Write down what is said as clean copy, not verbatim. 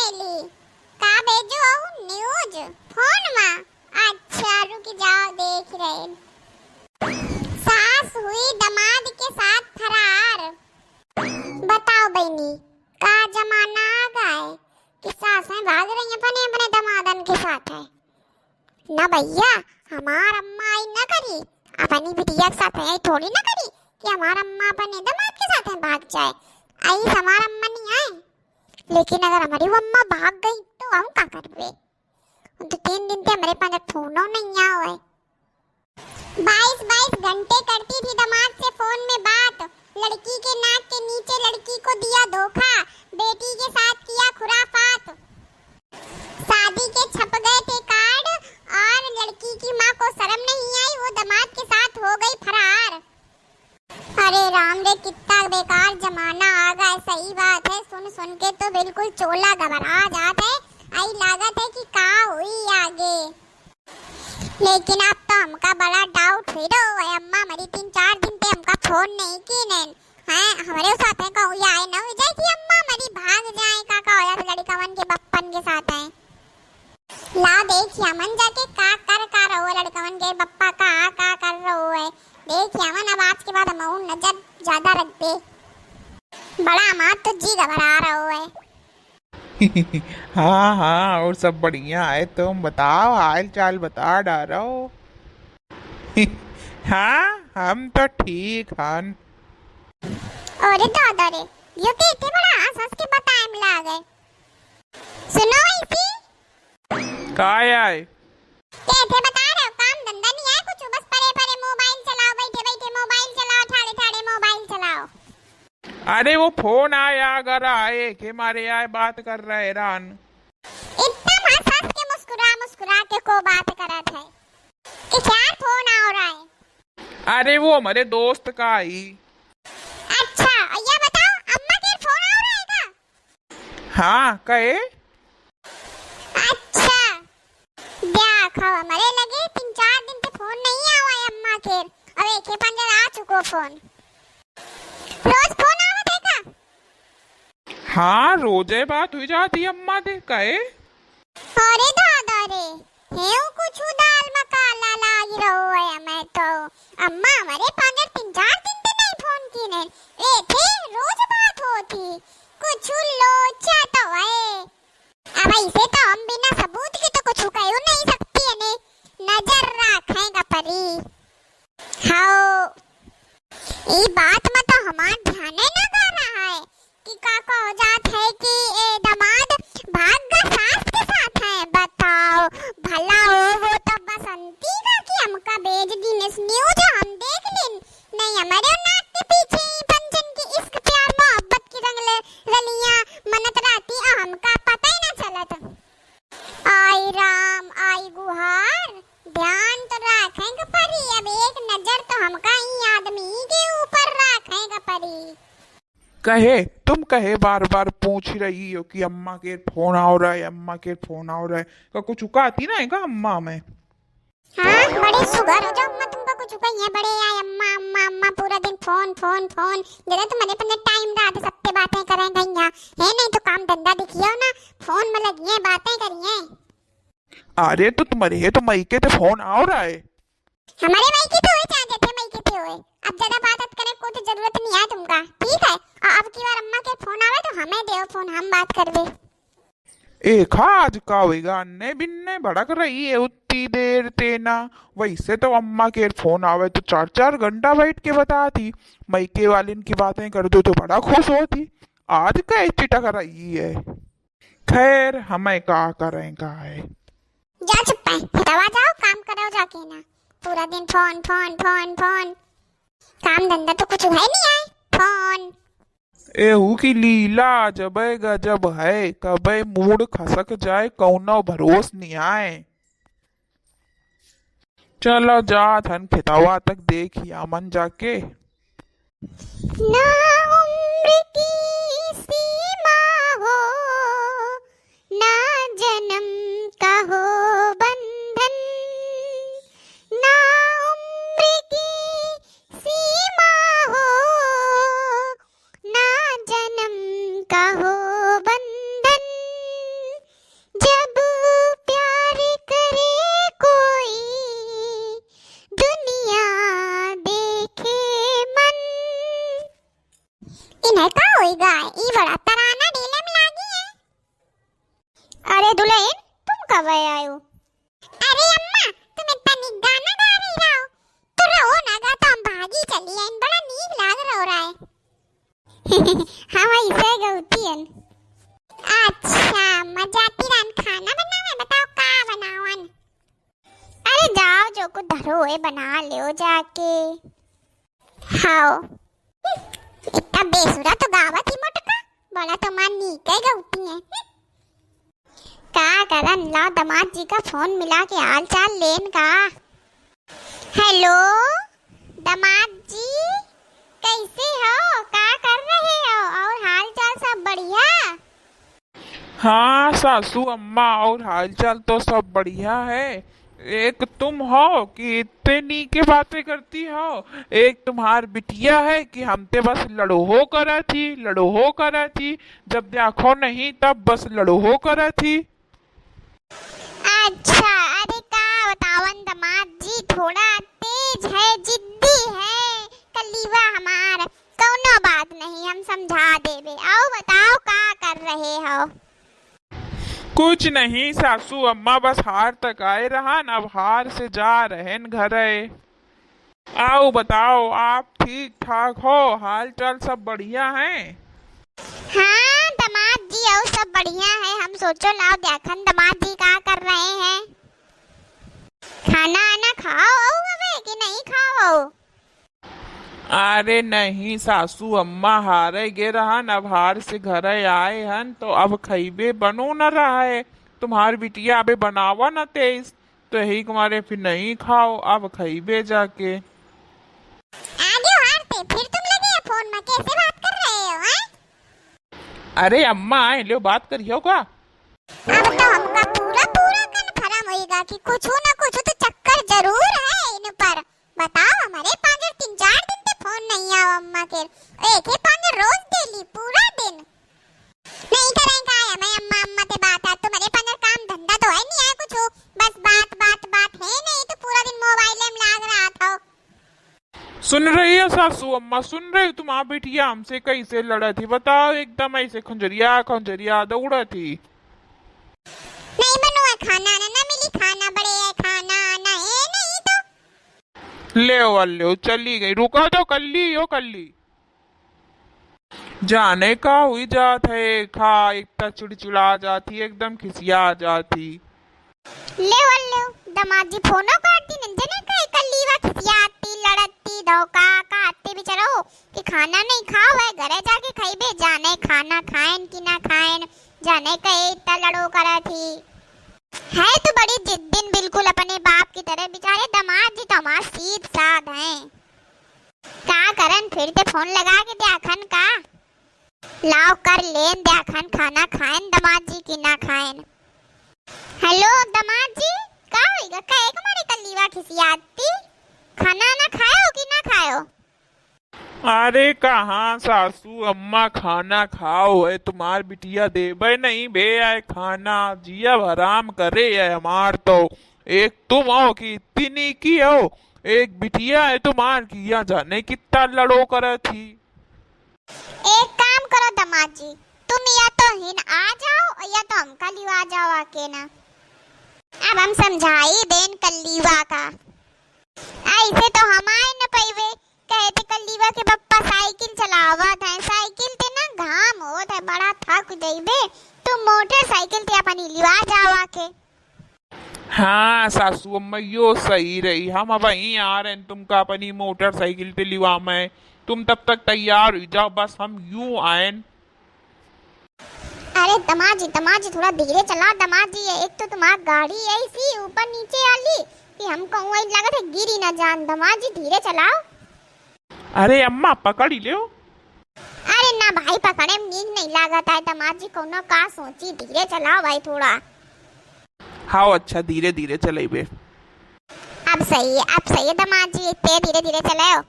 मेली का भेजो न्यूज फोन में। अच्छा रुक जाओ देख रहे। सास हुई दामाद के साथ फरार। बताओ बहनी का जमाना आ गया है कि सासें भाग रही हैं अपने अपने दामादन के साथ है ना भैया। हमार अम्मा आई ना करी अपनी बिटिया के साथ है थोड़ी ना करी कि हमार अम्मा अपने दामाद के साथ भाग जाए। आई हमार अम्मा नहीं आए, लेकिन अगर हमारी वो अम्मा भाग गई तो हम क्या करवे। तो 3 दिन से हमारे पास फोनो नहीं आया है। 22 घंटे करती थी दामाद से फोन में बात। लड़की के नाक के नीचे लड़की को दिया धोखा, बेटी के साथ किया खुराफात। शादी के छप गए थे कार्ड और लड़की की माँ को शर्म नहीं आई, वो दामाद के साथ हो गई फरार। अरे राम रे कितना बेकार जमाना आ गया। सही बात है, सुन सुन के तो बिल्कुल चोला घबरा जाता है। आई लागत है कि का हुई आगे। लेकिन अब तो हमका बड़ा डाउट हो रहा है। अम्मा मरी 3-4 दिन पे हमका फोन नहीं की ने हैं हमारे साथ है कहूँ या आए ना हो जाए कि अम्मा मरी भाग जाए का होया तो लड़कावन के बप्पन के साथ है। ला देखिए मन जाके का कर रहो लड़कावन के बप्पा का कर रहो है। देखिए मन अब आज के बाद हम नजर ज्यादा रख दे। बड़ा हमार तो जी घबरा रहा है। हाँ हाँ और सब बढ़िया है। तुम बताओ हाल चाल बता डालो। हाँ हम तो ठीक हैं। अरे दादा रे यो के इतने बड़ा हंस के बताए मिला गए। सुनो इसी काय आए कैसे बता रहे हो, काम धंधा नहीं है कुछ, बस परे परे मोबाइल चलाओ, बैठे बैठे मोबाइल चलाओ, ठाड़े ठाड़े मोबाइल चलाओ। अरे वो फोन आया अगर आए के मारे आए बात कर रहे रान। इतना हंस हंस के मुस्कुरा के को बात करत है कि क्या फोन आ रहा है। अरे वो हमारे दोस्त का ही। अच्छा ये बताओ अम्मा के फोन आ रहा है का। हाँ कहे। अच्छा देखो हमारे लगे 3-4 दिन से फोन नहीं आवा है अम्मा के। अब एक ही पंजर आ चुको फोन। रोज फोन आवत है का। हाँ रोजे बात हुई जाती अम्मा दे कहे। अरे दादा रे हेऊ कुछ दाल मकाला लाग रहो है मैं तो। अम्मा हमारे पंजर 3-4 दिन से नहीं फोन की ने। ए थे रोज बात होती कुछ लोचा तो है। अब इसे तो हम बिना सबूत के तो कुछ कह नहीं सकती है ने। नजर रखेगा परी। हाँ ये बात में तो हमार ध्यान ही ना कर रहा है कि काका हो जात है कि ए दामाद भाग का सास के साथ है। बताओ भला हो वो तो बसंती का कि हमका भेज दी न्यूज हम देख लें। नहीं हमारे नाक के पीछे पंचन की इश्क प्यार मोहब्बत की रलियां मनत रहती हमका पता ही ना चलत। आई राम आई गुहार ध्यान तो रखेंगे परी। अब एक नजर तो हमका ही आदमी के ऊपर रखेंगे परी। कहे तुम कहे बार बार पूछ रही हो कि अम्मा के फोन आ रहा है अम्मा के फोन आ रहा है का कुछ उकाती ना है का अम्मा में। हाँ बड़े सुगर हो जाओ अम्मा तुमको कुछ कही है बड़े आए अम्मा अम्मा अम्मा पूरा दिन फोन फोन फोन जरा तुम्हारे अपने टाइम रात सबसे बातें करें गईया है नहीं तो काम धंधा दिखियो ना। फोन में लगी है बातें करिए। अरे तो तुम्हारे तो मईके ते फोन आ रहा है। हमारे मईके तो हुए चाहे थे मईके थे हुए। अब ज्यादा बात करे को तो जरूरत नहीं है तुमका ठीक है। और अब की बार अम्मा के फोन आवे तो हमें दो फोन हम बात करवे। एक आज का होगा अन्ने बिन्ने भड़क रही है उतनी देर तेना। वैसे तो अम्मा के फोन आवे तो 4-4 घंटा बैठ के बताती। मईके वालिन की बातें कर दो तो बड़ा खुश होती। आज का चिटक रही है। खैर हमें का करें का है। जा चुप है दवा जाओ काम करो जाके ना। पूरा दिन फोन फोन फोन फोन काम धंधा तो कुछ है नहीं है फोन। एहू की लीला जबे गजब है कबे मूड खसक जाए कौनो भरोस नहीं आए। चलो जा थन खितावा तक देखिया मन जाके। ना उम्र की सीमा हो ना जन्म का हो बंधन। ना उम्र की सीमा हो ना जन्म का हो बंधन। क्या तराना ढीले में लागी है। अरे दुल्हन तुम कब आयो? अरे अम्मा तुम इतना नीक गाना गा रही हो तो रहो ना, गा तो हम भागी चली हैं, बड़ा नीक लाग रहा है। हाँ ऐसे गौती है। अच्छा मजाती रान खाना बनावे, बताओ का बनावन? अरे जाओ जो कुछ धरो है बना ले जाके। हाँ इतना बेसुरा तो गावत ही मोटका, बड़ा तो मान नीक है गौती है। का करन ला दामाद जी का फोन मिला के हाल चाल लेन का। हेलो दामाद जी कैसे हो, का कर रहे हो, और हाल चाल सब बढ़िया? हाँ सासू अम्मा, और हालचाल तो सब बढ़िया है। एक तुम हो कि इतनी की बातें करती हो, एक तुम्हार बिटिया है कि हमते बस लड़ो करा थी, जब देखो नहीं तब बस लड़ो करा थी। अच्छा अरे का बतावन दामाद जी, थोड़ा तेज है, जिद्दी है कलीवा हमार, कौनो बात नहीं हम समझा देबे। आओ बताओ का कर रहे हो? कुछ नहीं सासू अम्मा, बस हार तक आए रहन, अब हार से जा रहे न घरे। आओ बताओ आप ठीक ठाक हो, हाल चाल सब बढ़िया है? हाँ दामाद जी और सब बढ़िया है। हम सोचो लाओ देखन दामाद जी का कर रहे हैं। खाना आना खाओ हवे कि नहीं खाओ? अरे नहीं सासू अम्मा, हारे गे रहन, अब हार से घरे आए हन तो अब खइबे बनो न रहा है। तुम्हारी बिटिया अबे बनावा न तेज, तो यही तुम्हारे फिर नहीं खाओ, अब खइबे जाके। आगे हारते फिर तुम लगे फोन में कैसे बात कर रहे हो हैं? अरे अम्मा लो बात करियो का। अब तो हमका पूरा पूरा कन्फर्म होएगा कि कुछ न कुछ तो चक्कर जरूर है इन पर। बताओ हमारे पास 3-4 दिन से फोन नहीं आया अम्मा के, एक ही पांच रोज डेली पूरा दिन नहीं करें का है। मैं अम्मा अम्मा ते बात है, तुम्हारे पास काम धंधा तो है नहीं है कुछ, बस बात बात बात है नहीं तो पूरा दिन मोबाइल में लाग रहा था। सुन रही है सासू अम्मा, सुन रही तुम्हारी बिटिया हमसे कैसे लड़ा थी, बताओ एकदम ऐसे खंजरिया दौड़ा थी। नहीं बनो है खाना ना मिली, खाना बड़े है, खाना आना है नहीं तो ले चली गई, रुका तो कल्ली जाने का हुई जात है, खा इतना चिड़चिड़ा जाती, एकदम खिसिया जाती। ले दामाद जी फोनो काटती नंजने का कल्लीवा खिसियाती लड़ती धोखा काटते भी चलो कि खाना नहीं खाओ है घरे जाके खाइबे, जाने खाना खाएन कि ना खाएन, जाने का इतना लड़ो करा थी। है तो बड़ी जिद्दिन बिल्कुल अपने बाप की तरह, बेचारे दामाद जी तो हमारे सीध साध हैं। का करन फिर ते फोन लगा के देखन का, लाओ कर लेन देखन खाना खाएन दामाद जी कि ना खाएन। हेलो दामाद जी का होइगा, कहे तुम्हारी कल्लीवा खिसियाती, खाना ना खाओ कि ना खाओ? अरे कहाँ सासू अम्मा खाना खाओ है, तुम्हार बिटिया देबे नहीं बे आए खाना, जिया हराम करे है हमार तो। एक तुम हो कि इतनी की हो, एक बिटिया है तुम्हार की, यहाँ जाने कितना लड़ो करे थी। एक काम करो दामाद जी, तुम या तो हिन आ जाओ या तो हम कल्लीवा आ जाओ आके ना। अब हम समझाई देन कल्लीवा का, ऐसे तो हमारे न पैवे कहते कल्लीवा के पप्पा साइकिल चलावत है, साइकिल ते ना घाम होत है, बड़ा थक जाइबे, तुम मोटरसाइकिल ते अपनी लिवा जावा के। हाँ सासू अम्मा यो सही रही, हम अब वहीं आ रहे हैं तुमका अपनी मोटरसाइकिल पे लिवा में, तुम तब तक तैयार हो जाओ, बस हम यूं आए। अरे दामाद जी थोड़ा धीरे चलाओ दामाद जी, एक तो तुम्हारी गाड़ी ऐसी ऊपर नीचे वाली कि हमको वही लगा था गिरी ना जान, दामाद जी धीरे चलाओ। अरे अम्मा पकड़ ही लो। अरे ना भाई पकड़े नींद नहीं लागत है दामाद जी, कोनो का सोची, धीरे चलाओ भाई थोड़ा। हाँ अच्छा धीरे धीरे चलेबे। अब सही है दामाद जी, इतने धीरे धीरे चलाओ।